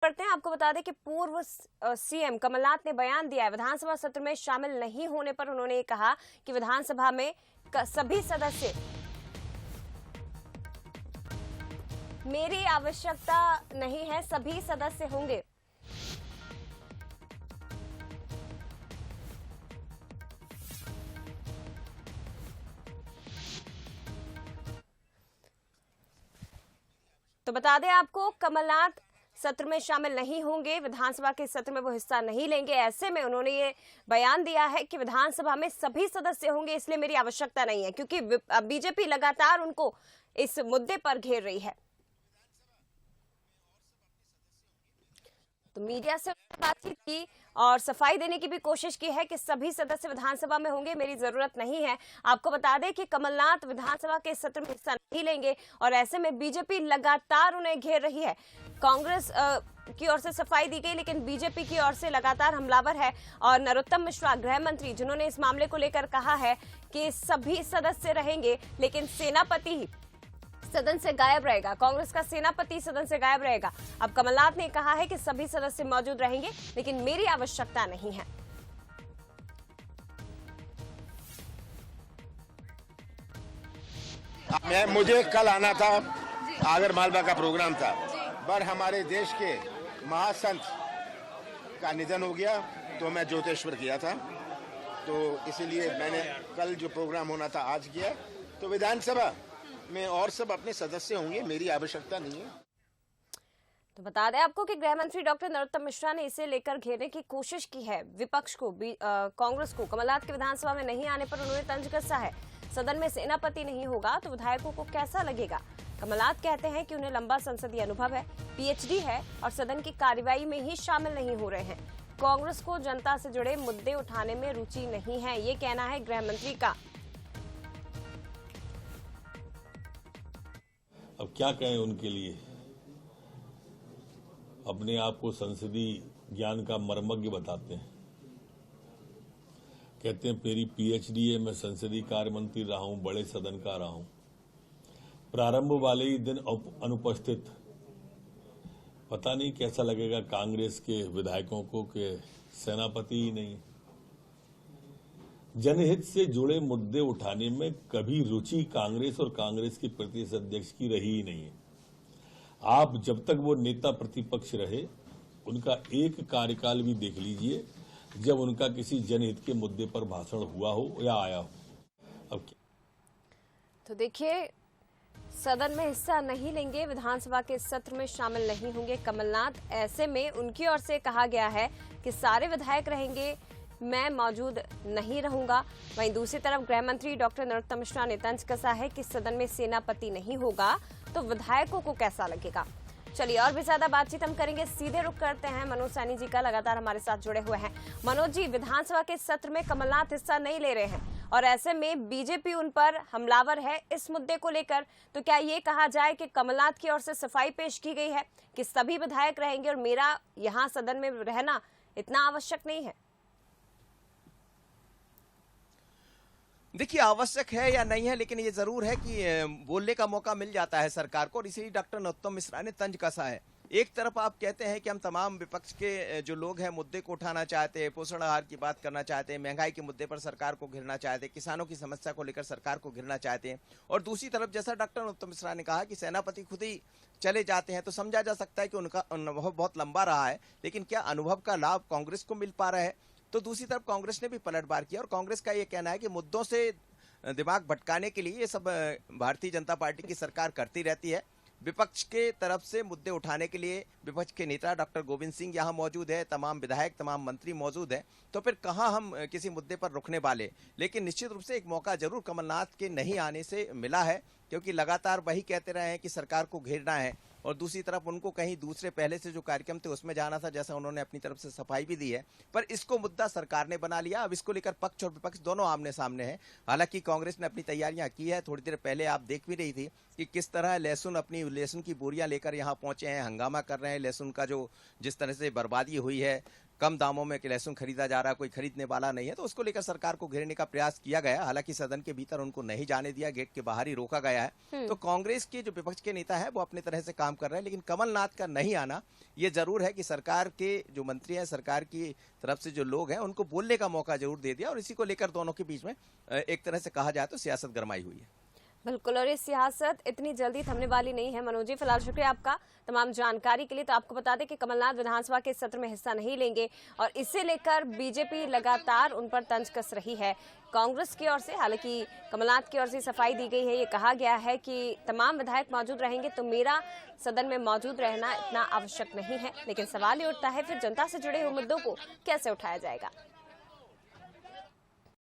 पढ़ते हैं। आपको बता दें कि पूर्व सीएम कमलनाथ ने बयान दिया है। विधानसभा सत्र में शामिल नहीं होने पर उन्होंने ये कहा कि विधानसभा में सभी सदस्य, मेरी आवश्यकता नहीं है, सभी सदस्य होंगे। तो बता दें आपको, कमलनाथ सत्र में शामिल नहीं होंगे, विधानसभा के सत्र में वो हिस्सा नहीं लेंगे। ऐसे में उन्होंने ये बयान दिया है कि विधानसभा में सभी सदस्य होंगे, इसलिए मेरी आवश्यकता नहीं है, क्योंकि बीजेपी लगातार उनको इस मुद्दे पर घेर रही है। तो मीडिया से बातचीत की और सफाई देने की भी कोशिश की है कि सभी सदस्य विधानसभा में होंगे, मेरी जरूरत नहीं है। आपको बता दें कि कमलनाथ विधानसभा के सत्र में हिस्सा नहीं लेंगे और ऐसे में बीजेपी लगातार उन्हें घेर रही है। कांग्रेस की ओर से सफाई दी गई, लेकिन बीजेपी की ओर से लगातार हमलावर है। और नरोत्तम मिश्रा गृह मंत्री, जिन्होंने इस मामले को लेकर कहा है कि सभी सदस्य रहेंगे, लेकिन सेनापति ही सदन से गायब रहेगा। कांग्रेस का सेनापति सदन से गायब रहेगा। अब कमलनाथ ने कहा है कि सभी सदस्य मौजूद रहेंगे, लेकिन मेरी आवश्यकता नहीं है। मुझे कल आना था, आगर मालवा का प्रोग्राम था, पर हमारे देश के महासंत का निधन हो गया, तो मैं ज्योतेश्वर किया था, तो इसीलिए मैंने कल जो प्रोग्राम होना था आज किया। तो विधानसभा में और सब अपने सदस्य होंगे, मेरी आवश्यकता नहीं है। तो बता दें आपको कि गृह मंत्री डॉक्टर नरोत्तम मिश्रा ने इसे लेकर घेरने की कोशिश की है विपक्ष को, कांग्रेस को। कमलनाथ के विधानसभा में नहीं आने पर उन्होंने तंज कसा है। सदन में सेनापति नहीं होगा तो विधायकों को कैसा लगेगा। कमलनाथ कहते हैं कि उन्हें लंबा संसदीय अनुभव है, पीएचडी है और सदन की कार्यवाही में ही शामिल नहीं हो रहे हैं। कांग्रेस को जनता से जुड़े मुद्दे उठाने में रुचि नहीं है, ये कहना है गृह मंत्री का। अब क्या कहें उनके लिए, अपने आप को संसदीय ज्ञान का मर्मज्ञ बताते हैं। कहते हैं मेरी पीएचडी है, मैं संसदीय कार्य मंत्री रहा हूं, बड़े सदन का रहा हूं। प्रारंभ वाले ही दिन अनुपस्थित, पता नहीं कैसा लगेगा कांग्रेस के विधायकों को कि सेनापति ही नहीं। जनहित से जुड़े मुद्दे उठाने में कभी रुचि कांग्रेस और कांग्रेस के प्रदेश अध्यक्ष की रही ही नहीं है। आप जब तक वो नेता प्रतिपक्ष रहे, उनका एक कार्यकाल भी देख लीजिए जब उनका किसी जनहित के मुद्दे पर भाषण हुआ हो या आया हो। अब तो देखिए, सदन में हिस्सा नहीं लेंगे, विधानसभा के सत्र में शामिल नहीं होंगे कमलनाथ। ऐसे में उनकी ओर से कहा गया है कि सारे विधायक रहेंगे, मैं मौजूद नहीं रहूंगा। वहीं दूसरी तरफ गृह मंत्री डॉक्टर नरोत्तम मिश्रा ने तंज कसा है कि सदन में सेनापति नहीं होगा तो विधायकों को कैसा लगेगा। चलिए और भी ज्यादा बातचीत हम करेंगे, सीधे रुक करते हैं मनोज सैनी जी का, लगातार हमारे साथ जुड़े हुए हैं। मनोज जी, विधानसभा के सत्र में कमलनाथ हिस्सा नहीं ले रहे हैं और ऐसे में बीजेपी उन पर हमलावर है इस मुद्दे को लेकर, तो क्या ये कहा जाए कि कमलनाथ की ओर से सफाई पेश की गई है कि सभी विधायक रहेंगे और मेरा यहाँ सदन में रहना इतना आवश्यक नहीं है? देखिए, आवश्यक है या नहीं है, लेकिन ये जरूर है कि बोलने का मौका मिल जाता है सरकार को, और इसीलिए डॉक्टर नरोत्तम मिश्रा ने तंज कसा है। एक तरफ आप कहते हैं कि हम तमाम विपक्ष के जो लोग हैं मुद्दे को उठाना चाहते हैं, पोषण आहार की बात करना चाहते हैं, महंगाई के मुद्दे पर सरकार को घेरना चाहते हैं, किसानों की समस्या को लेकर सरकार को घेरना चाहते हैं। और दूसरी तरफ जैसा डॉक्टर नरोत्तम मिश्रा ने कहा कि सेनापति खुद ही चले जाते हैं, तो समझा जा सकता है कि उनका अनुभव बहुत लंबा रहा है, लेकिन क्या अनुभव का लाभ कांग्रेस को मिल पा रहा है? तो दूसरी तरफ कांग्रेस ने भी पलटवार किया और कांग्रेस का ये कहना है कि मुद्दों से दिमाग भटकाने के लिए ये सब भारतीय जनता पार्टी की सरकार करती रहती है। विपक्ष के तरफ से मुद्दे उठाने के लिए विपक्ष के नेता डॉक्टर गोविंद सिंह यहाँ मौजूद है, तमाम विधायक, तमाम मंत्री मौजूद हैं, तो फिर कहाँ हम किसी मुद्दे पर रुकने वाले। लेकिन निश्चित रूप से एक मौका जरूर कमलनाथ के नहीं आने से मिला है, क्योंकि लगातार वही कहते रहे हैं कि सरकार को घेरना है, और दूसरी तरफ उनको कहीं दूसरे पहले से जो कार्यक्रम थे उसमें जाना था, जैसा उन्होंने अपनी तरफ से सफाई भी दी है। पर इसको मुद्दा सरकार ने बना लिया। अब इसको लेकर पक्ष और विपक्ष दोनों आमने सामने हैं। हालांकि कांग्रेस ने अपनी तैयारियां की है, थोड़ी देर पहले आप देख भी रही थी कि किस तरह लहसुन की बोरियां लेकर यहाँ पहुंचे हैं, हंगामा कर रहे हैं। लहसुन का जो जिस तरह से बर्बादी हुई है, कम दामों में लहसुन खरीदा जा रहा है, कोई खरीदने वाला नहीं है, तो उसको लेकर सरकार को घेरने का प्रयास किया गया। हालांकि सदन के भीतर उनको नहीं जाने दिया, गेट के बाहर ही रोका गया है। तो कांग्रेस के जो विपक्ष के नेता है वो अपने तरह से काम कर रहे हैं, लेकिन कमलनाथ का नहीं आना ये जरूर है कि सरकार के जो मंत्री हैं, सरकार की तरफ से जो लोग हैं, उनको बोलने का मौका जरूर दे दिया, और इसी को लेकर दोनों के बीच में एक तरह से कहा जाए तो सियासत गरमाई हुई है। बिल्कुल, और ये सियासत इतनी जल्दी थमने वाली नहीं है। मनोज जी, फिलहाल शुक्रिया आपका तमाम जानकारी के लिए। तो आपको बता दें कि कमलनाथ विधानसभा के सत्र में हिस्सा नहीं लेंगे और इसे लेकर बीजेपी लगातार उन पर तंज कस रही है कांग्रेस की ओर से। हालांकि कमलनाथ की ओर से सफाई दी गई है, ये कहा गया है कि तमाम विधायक मौजूद रहेंगे तो मेरा सदन में मौजूद रहना इतना आवश्यक नहीं है। लेकिन सवाल ये उठता है फिर जनता से जुड़े हुए मुद्दों को कैसे उठाया जाएगा।